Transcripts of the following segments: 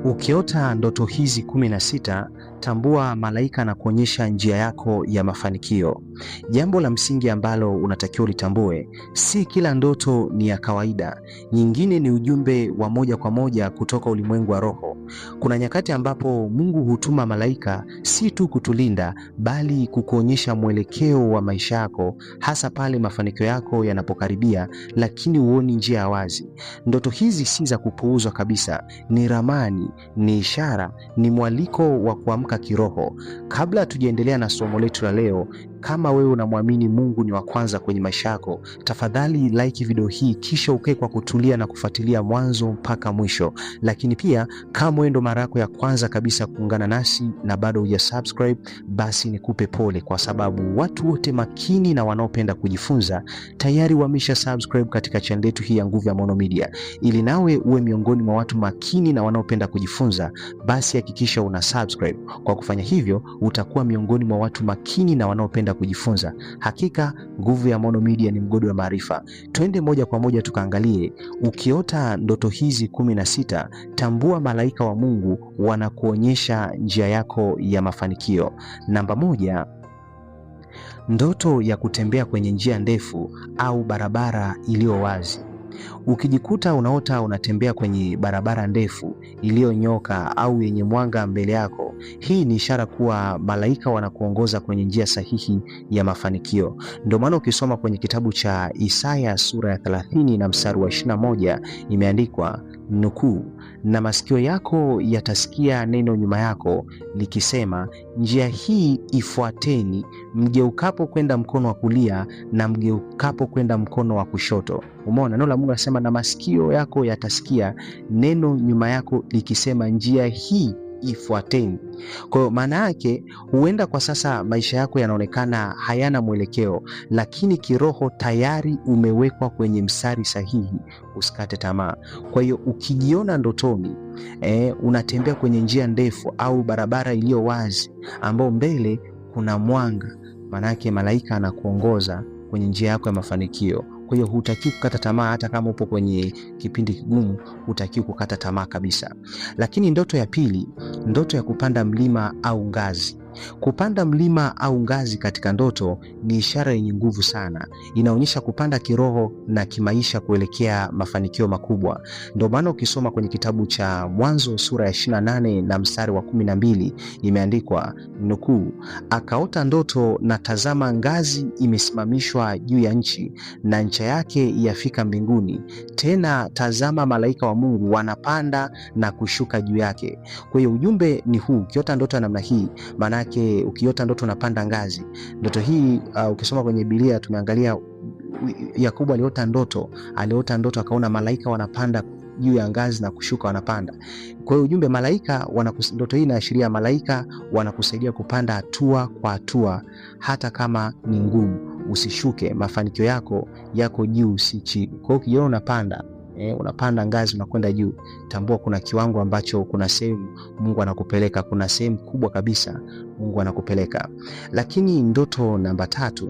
Ukiota ndoto hizi 16, tambua malaika na kuonyesha njia yako ya mafanikio. Jambo la msingi ambalo unatakiwa ulitambue, si kila ndoto ni ya kawaida. Nyingine ni ujumbe wa moja kwa moja kutoka ulimwengu wa roho. Kuna nyakati ambapo Mungu hutuma malaika si tu kutulinda, bali kukuonyesha mwelekeo wa maisha yako, hasa pale mafanikio yako yanapokaribia, lakini huoni njia ya wazi. Ndoto hizi si za kupuuzwa kabisa, ni ramani, ni ishara, ni mwaliko wa kuamka kiroho. Kabla hatujaendelea na somo letu la leo, kama wewe unamwamini Mungu ni wa kwanza kwenye maisha yako, tafadhali like video hii kisha ukae kwa kutulia na kufuatilia mwanzo mpaka mwisho. Lakini pia kama wewe ndo mara yako ya kwanza kabisa kuungana nasi na bado hujasubscribe, basi nikupe pole, kwa sababu watu wote makini na wanaopenda kujifunza tayari wamesha subscribe katika channel yetu hii ya Nguvu ya Maono Media. Ili nawe uwe miongoni mwa watu makini na wanaopenda kujifunza, basi hakikisha una subscribe. Kwa kufanya hivyo utakuwa miongoni mwa watu makini na wanaopenda kujifunza. Hakika Nguvu ya Maono Media ni mgodi wa maarifa. Twende moja kwa moja tukaangalie. Ukiota ndoto hizi 16, tambua malaika wa Mungu wanakuonyesha njia yako ya mafanikio. Namba 1, ndoto ya kutembea kwenye njia ndefu au barabara iliyo wazi. Ukijikuta unaota unatembea kwenye barabara ndefu iliyonyoka au yenye mwanga mbele yako, hii ni ishara kuwa malaika wanakuongoza kwenye njia sahihi ya mafanikio. Ndio maana ukisoma kwenye kitabu cha Isaya sura ya 30 na mstari wa 21 imeandikwa, nukuu, na masikio yako yatasikia neno nyuma yako likisema, njia hii ifuateni, mgeukapo kwenda mkono wa kulia na mgeukapo kwenda mkono wa kushoto. Umeona, neno la Mungu anasema na masikio yako yatasikia neno nyuma yako likisema, njia hii ifuateni. Kwa hiyo maana yake, huenda kwa sasa maisha yako yanaonekana hayana mwelekeo, lakini kiroho tayari umewekwa kwenye mstari sahihi. Usikate tamaa. Kwa hiyo ukijiona ndotoni unatembea kwenye njia ndefu au barabara iliyo wazi ambao mbele kuna mwanga, maana yake malaika anakuongoza kwenye njia yako ya mafanikio. Kwa hiyo hutakiwi kukata tamaa, hata kama upo kwenye kipindi kigumu, hutakiwi kukata tamaa kabisa. Lakini ndoto ya pili, ndoto ya kupanda mlima au ngazi. Kupanda mlima au ngazi katika ndoto ni ishara yenye nguvu sana. Inaonyesha kupanda kiroho na kimaisha kuelekea mafanikio makubwa. Ndio maana ukisoma kwenye kitabu cha Mwanzo sura ya 28 na mstari wa 12 imeandikwa, nukuu, akaota ndoto na tazama, ngazi imesimamishwa juu ya nchi na ncha yake yafika mbinguni, tena tazama malaika wa Mungu wanapanda na kushuka juu yake. Kwa hiyo ujumbe ni huu, ukiota ndoto ya namna hii, maana ukiota ndoto unapanda ngazi. Ndoto hii ukisoma kwenye Biblia tumeangalia Yakobo aliota ndoto akaona malaika wanapanda juu ya ngazi na kushuka wanapanda. Kwa hiyo ujumbe, malaika ndoto hii inaashiria malaika wanakusaidia kupanda hatua kwa hatua, hata kama ni ngumu. Usishuke, mafanikio yako juu si chini. Kwa hiyo ukiona unapanda ngazi unakwenda juu, tambua kuna kiwango ambacho, kuna sehemu Mungu anakupeleka, kuna sehemu kubwa kabisa Mungu anakupeleka. Lakini ndoto namba 3,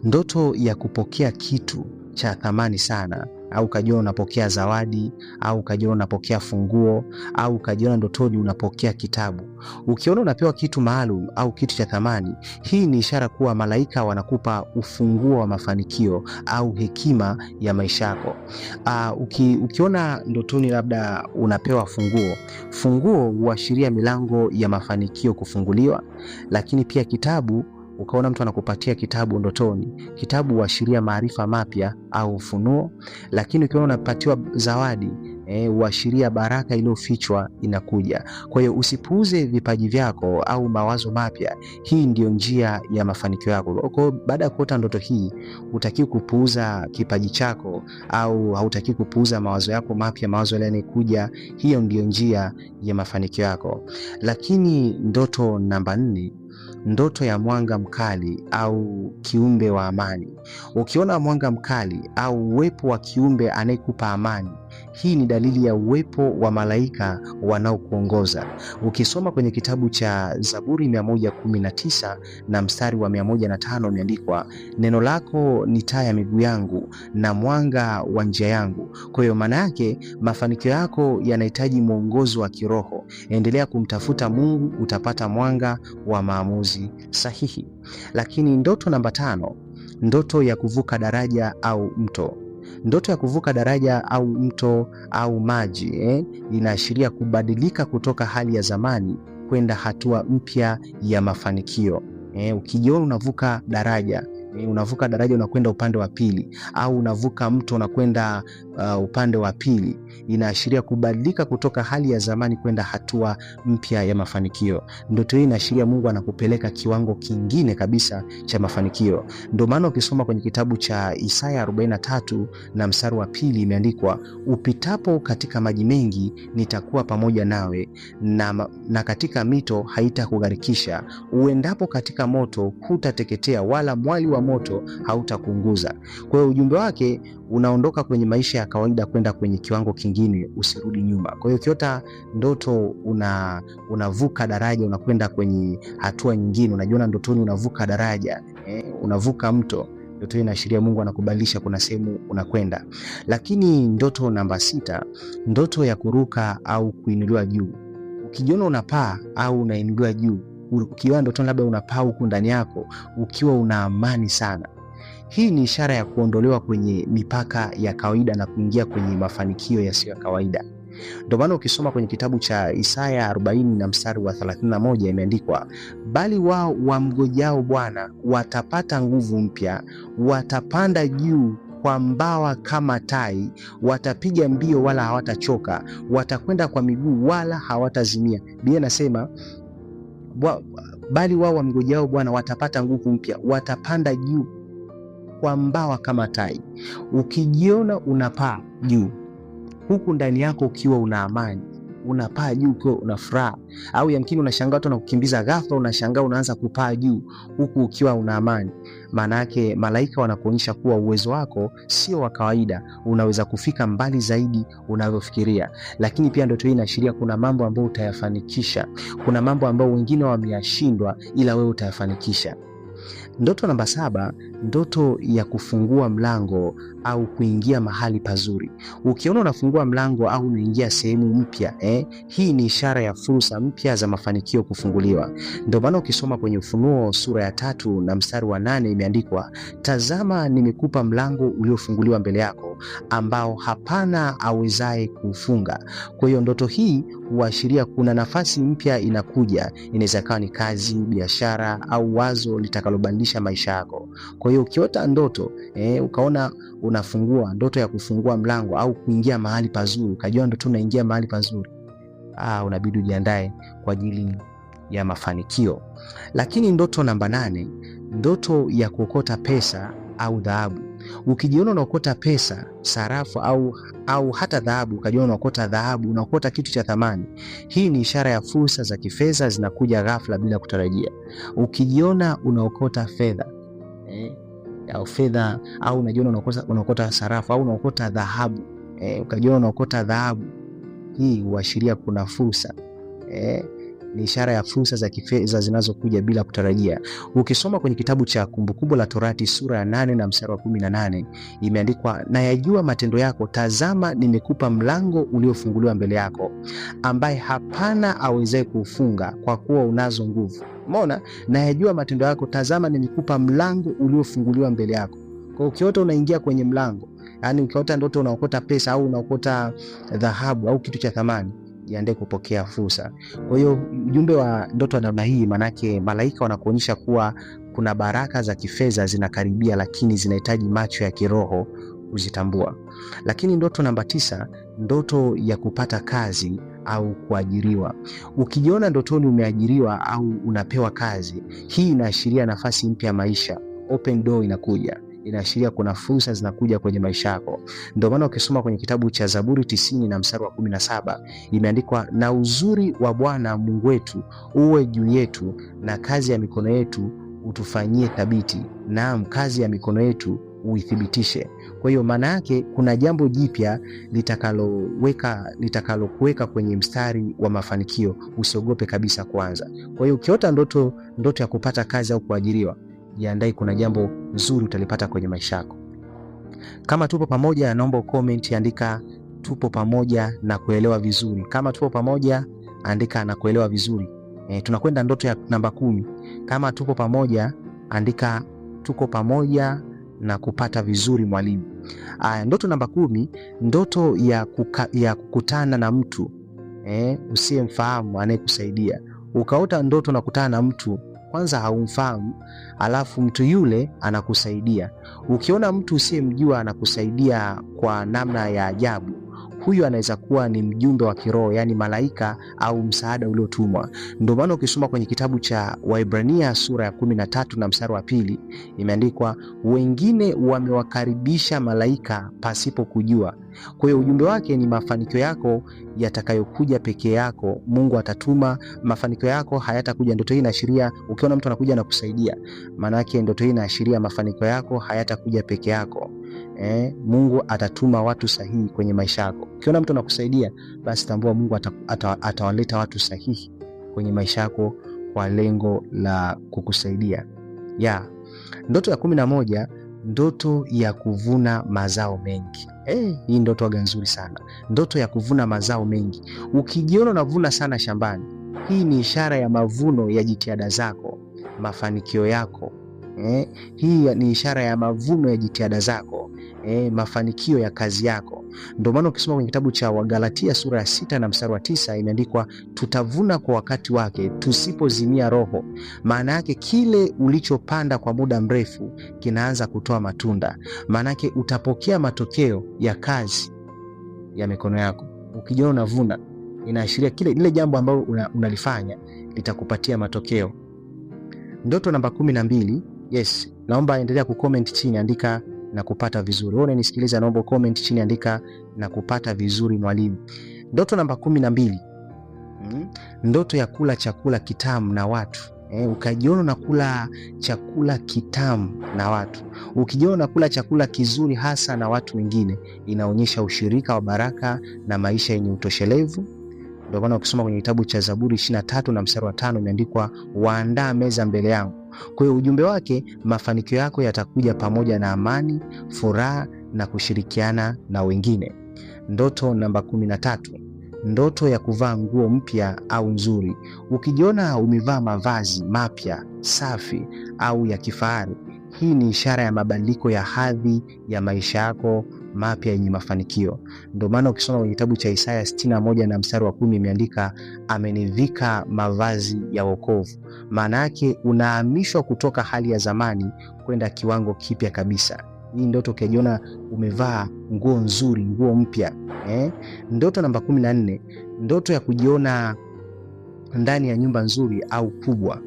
ndoto ya kupokea kitu cha thamani sana, au ukajiona unapokea zawadi, au ukajiona unapokea funguo, au ukajiona ndotoni unapokea kitabu. Ukiona unapewa kitu maalum au kitu cha thamani, hii ni ishara kuwa malaika wanakupa ufunguo wa mafanikio au hekima ya maisha yako. Ukiona ndotoni labda unapewa funguo huashiria milango ya mafanikio kufunguliwa. Lakini pia kitabu, ukaona mtu anakupatia kitabu ndotoni, kitabu huashiria maarifa mapya au ufunuo. Lakini ukiona unapatiwa zawadi huashiria baraka iliyofichwa inakuja. Kwa hiyo usipuuze vipaji vyako au mawazo mapya. Hii ndio njia ya mafanikio yako. Kwa hiyo baada ya kuota ndoto hii, hutakiwi kupuuza kipaji chako au hautakiwi kupuuza mawazo yako mapya, mawazo yale yanayokuja. Hiyo ndio njia ya mafanikio yako. Lakini ndoto namba 4, ndoto ya mwanga mkali au kiumbe wa amani. Ukiona mwanga mkali au uwepo wa kiumbe anayekupa amani, hii ni dalili ya uwepo wa malaika wanaokuongoza. Ukisoma kwenye kitabu cha Zaburi 119 na mstari wa 105 imeandikwa, neno lako ni taa ya miguu yangu na mwanga wa njia yangu. Kwa hiyo maana yake mafanikio yako yanahitaji mwongozo wa kiroho. Endelea kumtafuta Mungu, utapata mwanga wa maamuzi sahihi. Lakini ndoto namba 5, ndoto ya kuvuka daraja au mto. Ndoto ya kuvuka daraja au mto au maji inaashiria kubadilika kutoka hali ya zamani kwenda hatua mpya ya mafanikio. Ukijiona unavuka daraja, unavuka daraja unakwenda upande wa pili, au unavuka mto unakwenda upande wa pili, inaashiria kubadilika kutoka hali ya zamani kwenda hatua mpya ya mafanikio. Ndoto hii inaashiria Mungu anakupeleka kiwango kingine kabisa cha mafanikio. Ndio maana ukisoma kwenye kitabu cha Isaya 43 na mstari wa 2 imeandikwa, upitapo katika maji mengi nitakuwa pamoja nawe, na katika mito haitakugharikisha. Uendapo katika moto hutateketea, wala mwali wa moto hautakuunguza. Kwa hiyo ujumbe wake unaondoka kwenye maisha ya kawaida kwenda kwenye kiwango kingine, usirudi nyuma. Kwa hiyo ukiota ndoto unavuka daraja unakwenda kwenye hatua nyingine, unajiona ndotoni unavuka daraja, unavuka mto, ndoto inaashiria Mungu anakubadilisha, kuna sehemu unakwenda. Lakini ndoto namba 6, ndoto ya kuruka au kuinuliwa juu. Ukijiona unapaa au unainuliwa juu, ukiwa ndotoni labda unapaa huku ndani yako ukiwa una amani sana, hii ni ishara ya kuondolewa kwenye mipaka ya kawaida na kuingia kwenye mafanikio yasiyo ya kawaida. Ndio maana ukisoma kwenye kitabu cha Isaya 40 na mstari wa 31 imeandikwa, bali wao wamngojao Bwana watapata nguvu mpya, watapanda juu kwa mbawa kama tai, watapiga mbio wala hawatachoka, watakwenda kwa miguu wala hawatazimia. Biblia inasema bali wao wamngojao Bwana watapata nguvu mpya, watapanda juu kwa mbawa kama tai. Ukijiona unapaa juu huku ndani yako ukiwa una amani, unapaa juu ukiwa una furaha, au yamkini unashangaa watu wanakukimbiza ghafla, unashangaa unaanza kupaa juu huku ukiwa una amani, maana yake malaika wanakuonyesha kuwa uwezo wako sio wa kawaida, unaweza kufika mbali zaidi unavyofikiria. Lakini pia ndoto hii inaashiria kuna mambo ambayo utayafanikisha, kuna mambo ambayo wengine wameyashindwa ila wewe utayafanikisha. Ndoto namba 7, ndoto ya kufungua mlango au kuingia mahali pazuri. Ukiona unafungua mlango au unaingia sehemu mpya, hii ni ishara ya fursa mpya za mafanikio kufunguliwa. Ndio maana ukisoma kwenye Ufunuo sura ya 3 na mstari wa 8 imeandikwa, tazama nimekupa mlango uliofunguliwa mbele yako, ambao hapana awezaye kuufunga. Kwa hiyo ndoto hii huashiria kuna nafasi mpya inakuja, inaweza kuwa ni kazi, biashara au wazo litakalobadilisha maisha yako. Kwa hiyo ukiota ndoto ukaona unafungua ndoto ya kufungua mlango au kuingia mahali pazuri, ukajua ndoto unaingia mahali pazuri, unabidi ujiandae kwa ajili ya mafanikio. Lakini ndoto namba 8, ndoto ya kuokota pesa au dhahabu. Ukijiona unaokota pesa, sarafu au hata dhahabu, ukajiona unaokota dhahabu, unaokota kitu cha thamani, hii ni ishara ya fursa za kifedha zinakuja ghafla bila kutarajia. Ukijiona unaokota fedha au fedha, au unajiona unaokota sarafu au unaokota dhahabu, ukajiona unaokota dhahabu, hii huashiria kuna fursa. Ni ishara ya fursa za kifedha zinazokuja bila kutarajia. Ukisoma kwenye kitabu cha Kumbukumbu la Torati sura ya 8 na mstari wa 18 imeandikwa, na yajua matendo yako, tazama nimekupa mlango uliofunguliwa mbele yako, ambaye hapana awezaye kuufunga, kwa kuwa unazo nguvu. Umeona? Na yajua matendo yako, tazama nimekupa mlango uliofunguliwa mbele yako. Kwa ukiota unaingia kwenye mlango, yani ukiota ndoto unaokota pesa au unaokota dhahabu au kitu cha thamani, jiandae kupokea fursa. Kwa hiyo ujumbe wa ndoto namna hii, manake malaika wanakuonyesha kuwa kuna baraka za kifedha zinakaribia, lakini zinahitaji macho ya kiroho kuzitambua. Lakini ndoto namba 9, ndoto ya kupata kazi au kuajiriwa. Ukijiona ndotoni umeajiriwa au unapewa kazi, hii inaashiria nafasi mpya ya maisha, open door inakuja, inaashiria kuna fursa zinakuja kwenye maisha yako. Ndio maana ukisoma kwenye kitabu cha Zaburi 90 na mstari wa 17 imeandikwa, na uzuri wa Bwana Mungu wetu uwe juu yetu, na kazi ya mikono yetu utufanyie thabiti. Naam, kazi ya mikono yetu uithibitishe. Kwa hiyo maana yake kuna jambo jipya litakalokuweka kwenye mstari wa mafanikio. Usiogope kabisa kwanza. Kwa hiyo ukiota ndoto ya kupata kazi au kuajiriwa, jiandae, kuna jambo nzuri utalipata kwenye maisha yako. Kama tupo pamoja, naomba comment, andika tupo pamoja na kuelewa vizuri. Kama tupo pamoja, andika na kuelewa vizuri. Tunakwenda ndoto ya namba 10. Kama tupo pamoja, andika tuko pamoja na kupata vizuri mwalimu. Ndoto namba 10, ndoto ya kukutana na mtu usiyemfahamu anayekusaidia. Ukaota ndoto na kukutana na mtu kwanza haumfahamu, alafu mtu yule anakusaidia. Ukiona mtu usiyemjua anakusaidia kwa namna ya ajabu, huyu anaweza kuwa ni mjumbe wa kiroho, yani malaika au msaada uliotumwa. Ndio maana ukisoma kwenye kitabu cha Waebrania sura ya 13 na mstari wa 2 imeandikwa, wengine wamewakaribisha malaika pasipo kujua. Kwa hiyo ujumbe wake ni mafanikio yako yatakayokuja peke yako. Mungu atatuma mafanikio yako, hayatakuja. Ndoto hii inaashiria, ukiona mtu anakuja na kusaidia, maana yake ndoto hii inaashiria mafanikio yako hayatakuja peke yako. Mungu atatuma watu sahihi kwenye maisha yako. Ukiona mtu anakusaidia, basi tambua Mungu atawaleta watu sahihi kwenye maisha yako kwa lengo la kukusaidia. Ndoto ya 11, ndoto ya kuvuna mazao mengi. Hii ndoto waga nzuri sana. Ndoto ya kuvuna mazao mengi. Ukijiona unavuna sana shambani, hii ni ishara ya mavuno ya jitihada zako, mafanikio yako. Hii ni ishara ya mavuno ya jitihada zako, mafanikio ya kazi yako. Ndio maana ukisoma kwenye kitabu cha Wagalatia sura ya 6 na mstari wa 9 imeandikwa, tutavuna kwa wakati wake tusipozimia roho. Maana yake kile ulichopanda kwa muda mrefu kinaanza kutoa matunda. Maana yake utapokea matokeo ya kazi ya mikono yako. Ukijiona unavuna, inaashiria ile jambo ambalo unalifanya litakupatia matokeo. Ndoto namba 12, yes, naomba endelea kucomment chini, andika na kupata vizuri. Wewe unanisikiliza, naomba comment chini, andika na kupata vizuri mwalimu. Ndoto namba 12, ndoto ya kula chakula kitamu na watu. Ukajiona unakula chakula kitamu na watu, ukijiona unakula chakula kizuri hasa na watu wengine, inaonyesha ushirika wa baraka na maisha yenye utoshelevu. Ndio maana ukisoma kwenye kitabu cha Zaburi 23 na mstari wa 5 imeandikwa, waandaa meza mbele yangu. Kwa hiyo ujumbe wake, mafanikio yako yatakuja pamoja na amani, furaha na kushirikiana na wengine. Ndoto namba 13, ndoto ya kuvaa nguo mpya au nzuri. Ukijiona umevaa mavazi mapya, safi au ya kifahari, hii ni ishara ya mabadiliko ya hadhi ya maisha yako mapya yenye mafanikio. Ndio maana ukisoma kwenye kitabu cha Isaya 61 na mstari wa 10 imeandika, amenivika mavazi ya wokovu. Maana yake unahamishwa kutoka hali ya zamani kwenda kiwango kipya kabisa. Hii ndoto ukijiona umevaa nguo nzuri, nguo mpya. Ndoto namba 14, ndoto ya kujiona ndani ya nyumba nzuri au kubwa.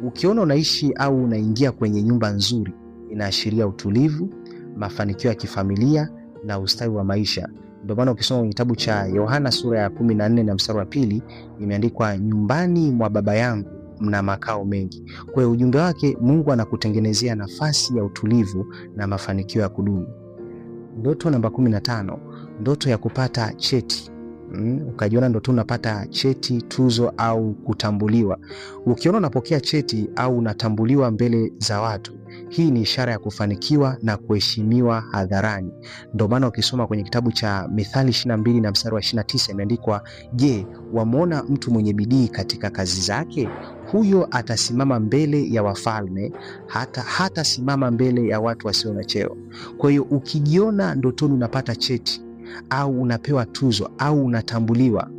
Ukiona unaishi au unaingia kwenye nyumba nzuri, inaashiria utulivu, mafanikio ya kifamilia na ustawi wa maisha. Ndio maana ukisoma kwenye kitabu cha Yohana sura ya 14 na mstari wa 2 imeandikwa, nyumbani mwa Baba yangu mna makao mengi. Kwa hiyo ujumbe wake, Mungu anakutengenezea nafasi ya utulivu na mafanikio ya kudumu. Ndoto namba 15, ndoto ya kupata cheti. Ukajiona ndoto unapata cheti, tuzo au kutambuliwa. Ukiona unapokea cheti au unatambuliwa mbele za watu, hii ni ishara ya kufanikiwa na kuheshimiwa hadharani. Ndio maana ukisoma kwenye kitabu cha Mithali 22 na mstari wa 29 imeandikwa, je, wamuona mtu mwenye bidii katika kazi zake? Huyo atasimama mbele ya wafalme, hata simama mbele ya watu wasio na cheo. Kwa hiyo ukijiona ndotoni unapata cheti au unapewa tuzo au unatambuliwa,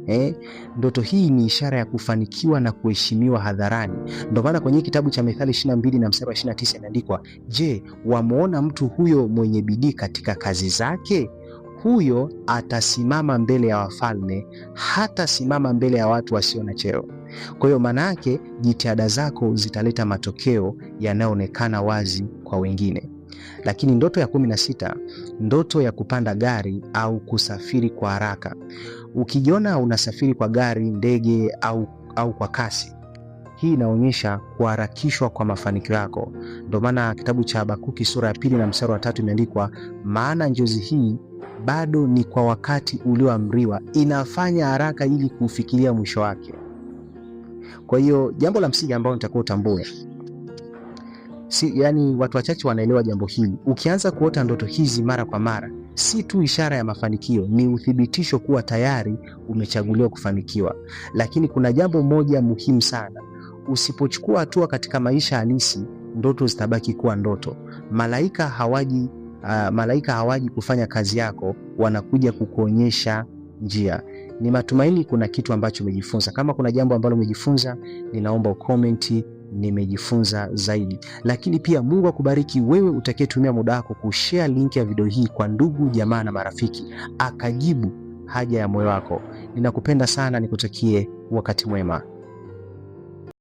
ndoto hii ni ishara ya kufanikiwa na kuheshimiwa hadharani. Ndio maana kwenye kitabu cha Mithali 22 na mstari wa 29 imeandikwa, je, wamuona mtu huyo mwenye bidii katika kazi zake? Huyo atasimama mbele ya wafalme, hata simama mbele ya watu wasio na cheo. Kwa hiyo maana yake jitihada zako zitaleta matokeo yanayoonekana wazi kwa wengine. Lakini ndoto ya 16, ndoto ya kupanda gari au kusafiri kwa haraka. Ukijiona unasafiri kwa gari, ndege au kwa kasi, Hii inaonyesha kuharakishwa kwa mafanikio yako. Ndio maana kitabu cha Habakuki sura ya 2 na mstari wa 3 imeandikwa, maana njozi hii bado ni kwa wakati ulioamriwa, inafanya haraka ili kufikiria mwisho wake. Kwa hiyo jambo la msingi ambalo nitakuwa utambue, yani watu wachache wanaelewa jambo hili. Ukianza kuota ndoto hizi mara kwa mara, si tu ishara ya mafanikio, ni uthibitisho kuwa tayari umechaguliwa kufanikiwa. Lakini kuna jambo moja muhimu sana, usipochukua hatua katika maisha halisi, ndoto zitabaki kuwa ndoto. Malaika hawaji kufanya kazi yako, wanakuja kukuonyesha njia. Ni matumaini kuna kitu ambacho umejifunza. Kama kuna jambo ambalo umejifunza, ninaomba ukomenti nimejifunza zaidi. Lakini pia Mungu akubariki wewe utakayetumia muda wako kushare link ya video hii kwa ndugu, jamaa na marafiki, akajibu haja ya moyo wako. Ninakupenda sana, nikutakie wakati mwema.